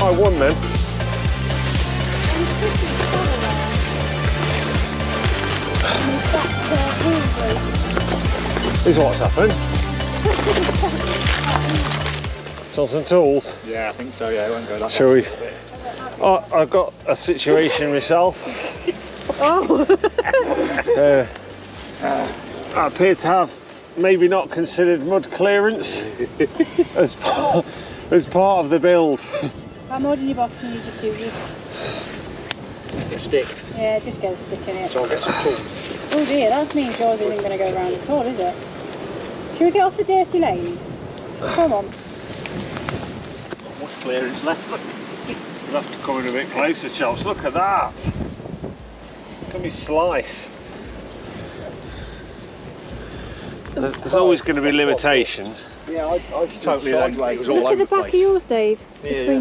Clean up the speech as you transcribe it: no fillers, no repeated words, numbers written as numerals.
I won then. Is what's happened. Some tools. Yeah, I think so. Yeah, it won't go that. Shall we? Oh, I've got a situation myself. Oh. I appear to have maybe not considered mud clearance as part of the build. How more than your boss can you just do? A stick. Yeah, just get a stick in it. So I'll get some tools. Oh dear, that means yours isn't going to go round at all, is it? Should we get off the dirty lane? Come on. Not much clearance left. Look. We'll have to come in a bit closer, Charles. Look at that. Look at me slice. There's always going to be limitations. Yeah, I totally like it was all Look over at the the back place. of yours, Dave. Yeah.